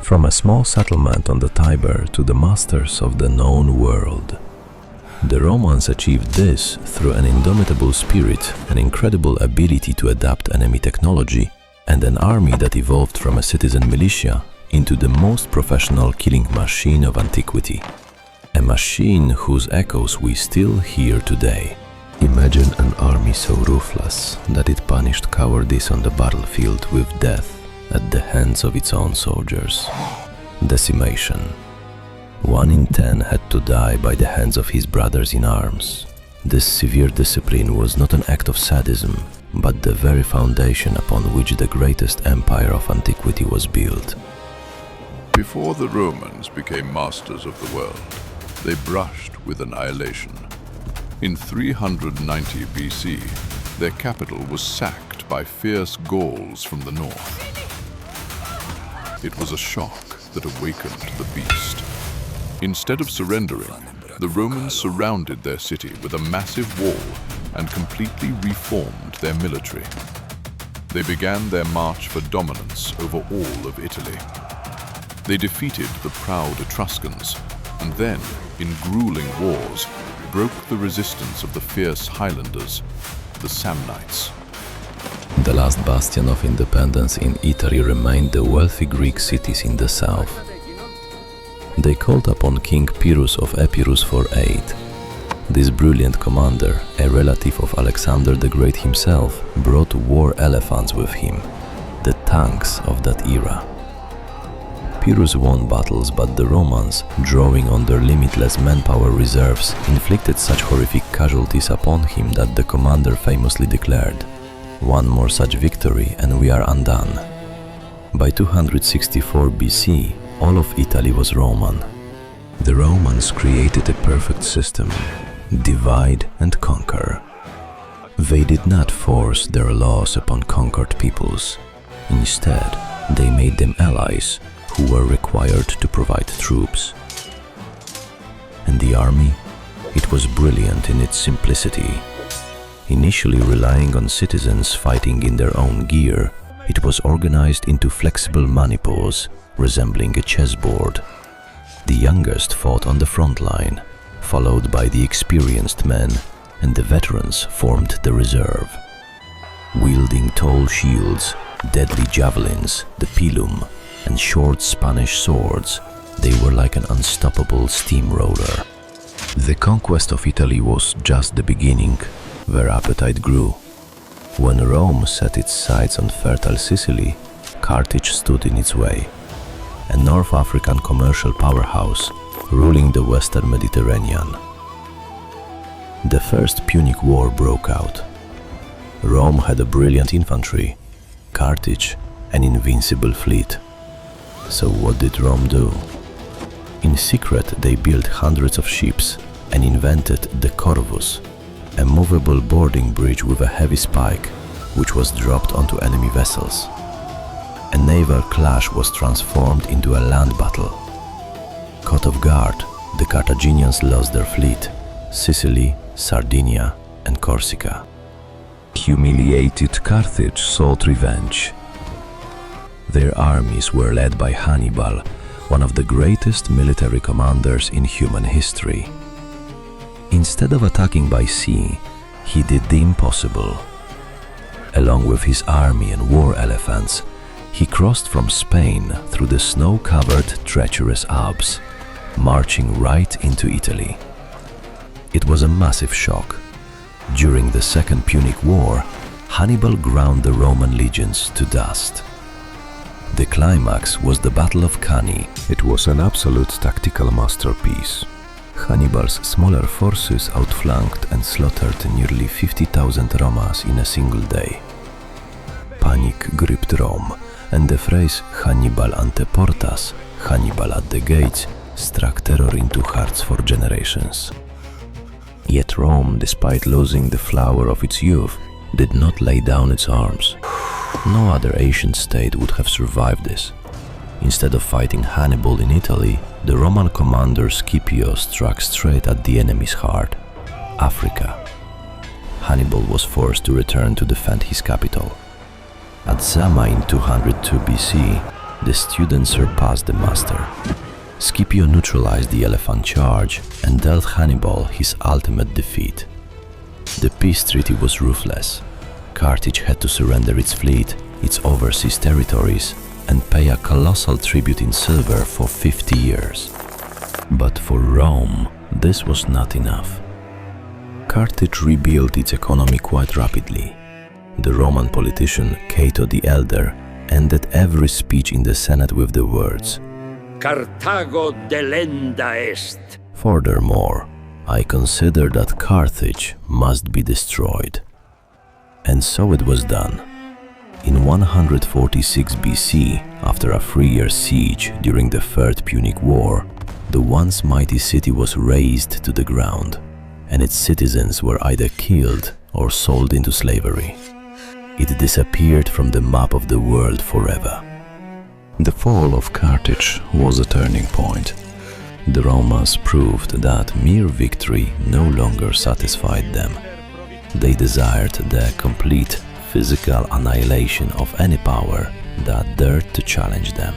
From a small settlement on the Tiber to the masters of the known world. The Romans achieved this through an indomitable spirit, an incredible ability to adapt enemy technology, and an army that evolved from a citizen militia into the most professional killing machine of antiquity. A machine whose echoes we still hear today. Imagine an army so ruthless that it punished cowardice on the battlefield with death at the hands of its own soldiers. Decimation. 1 in 10 had to die by the hands of his brothers in arms. This severe discipline was not an act of sadism, but the very foundation upon which the greatest empire of antiquity was built. Before the Romans became masters of the world, they brushed with annihilation. In 390 BC, their capital was sacked by fierce Gauls from the north. It was a shock that awakened the beast. Instead of surrendering, the Romans surrounded their city with a massive wall and completely reformed their military. They began their march for dominance over all of Italy. They defeated the proud Etruscans and then, in grueling wars, broke the resistance of the fierce Highlanders, the Samnites. The last bastion of independence in Italy remained the wealthy Greek cities in the south. They called upon King Pyrrhus of Epirus for aid. This brilliant commander, a relative of Alexander the Great himself, brought war elephants with him, the tanks of that era. Pyrrhus won battles, but the Romans, drawing on their limitless manpower reserves, inflicted such horrific casualties upon him that the commander famously declared, "One more such victory and we are undone." By 264 BC, all of Italy was Roman. The Romans created a perfect system: divide and conquer. They did not force their laws upon conquered peoples. Instead, they made them allies who were required to provide troops. And the army? It was brilliant in its simplicity. Initially relying on citizens fighting in their own gear, it was organized into flexible maniples, resembling a chessboard. The youngest fought on the front line, followed by the experienced men, and the veterans formed the reserve. Wielding tall shields, deadly javelins, the pilum, and short Spanish swords, they were like an unstoppable steamroller. The conquest of Italy was just the beginning. Their appetite grew. When Rome set its sights on fertile Sicily, Carthage stood in its way, a North African commercial powerhouse ruling the Western Mediterranean. The First Punic War broke out. Rome had a brilliant infantry, Carthage an invincible fleet. So what did Rome do? In secret, they built hundreds of ships and invented the corvus, a movable boarding bridge with a heavy spike, which was dropped onto enemy vessels. A naval clash was transformed into a land battle. Caught off guard, the Carthaginians lost their fleet, Sicily, Sardinia, and Corsica. Humiliated Carthage sought revenge. Their armies were led by Hannibal, one of the greatest military commanders in human history. Instead of attacking by sea, he did the impossible. Along with his army and war elephants, he crossed from Spain through the snow-covered, treacherous Alps, marching right into Italy. It was a massive shock. During the Second Punic War, Hannibal ground the Roman legions to dust. The climax was the Battle of Cannae. It was an absolute tactical masterpiece. Hannibal's smaller forces outflanked and slaughtered nearly 50,000 Romans in a single day. Panic gripped Rome, and the phrase Hannibal ante portas, Hannibal at the gates, struck terror into hearts for generations. Yet Rome, despite losing the flower of its youth, did not lay down its arms. No other ancient state would have survived this. Instead of fighting Hannibal in Italy, the Roman commander Scipio struck straight at the enemy's heart, Africa. Hannibal was forced to return to defend his capital. At At Zama in 202 BC, the student surpassed the master. Scipio neutralized the elephant charge and dealt Hannibal his ultimate defeat. The peace treaty was ruthless. Carthage had to surrender its fleet, its overseas territories, and pay a colossal tribute in silver for 50 years. But for Rome, this was not enough. Carthage rebuilt its economy quite rapidly. The Roman politician Cato the Elder ended every speech in the Senate with the words, Carthago delenda est. "Furthermore, I consider that Carthage must be destroyed." And so it was done. In 146 BC, after a 3-year siege during the Third Punic War, the once mighty city was razed to the ground, and its citizens were either killed or sold into slavery. It disappeared from the map of the world forever. The fall of Carthage was a turning point. The Romans proved that mere victory no longer satisfied them. They desired the complete physical annihilation of any power that dared to challenge them.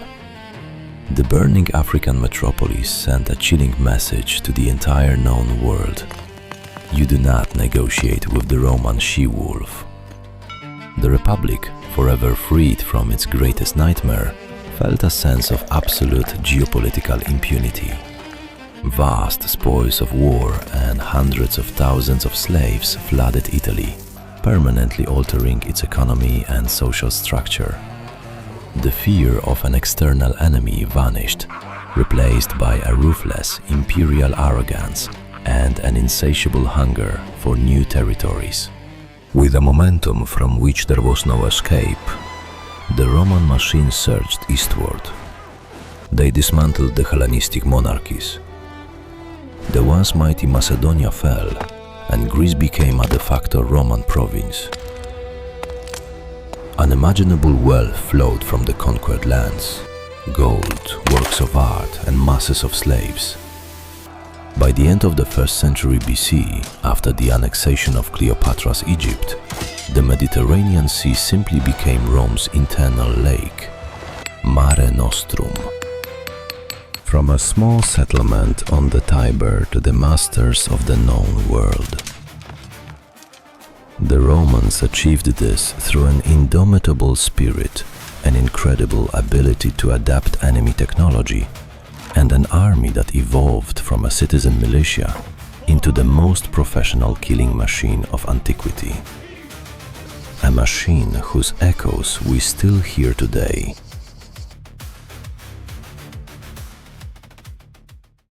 The burning African metropolis sent a chilling message to the entire known world. You do not negotiate with the Roman she-wolf. The Republic, forever freed from its greatest nightmare, felt a sense of absolute geopolitical impunity. Vast spoils of war and hundreds of thousands of slaves flooded Italy, permanently altering its economy and social structure. The fear of an external enemy vanished, replaced by a ruthless imperial arrogance and an insatiable hunger for new territories. With a momentum from which there was no escape, the Roman machine surged eastward. They dismantled the Hellenistic monarchies. The once mighty Macedonia fell, and Greece became a de facto Roman province. Unimaginable wealth flowed from the conquered lands: gold, works of art, and masses of slaves. By the end of the 1st century BC, after the annexation of Cleopatra's Egypt, the Mediterranean Sea simply became Rome's internal lake, Mare Nostrum. From a small settlement on the Tiber to the masters of the known world. The Romans achieved this through an indomitable spirit, an incredible ability to adapt enemy technology, and an army that evolved from a citizen militia into the most professional killing machine of antiquity. A machine whose echoes we still hear today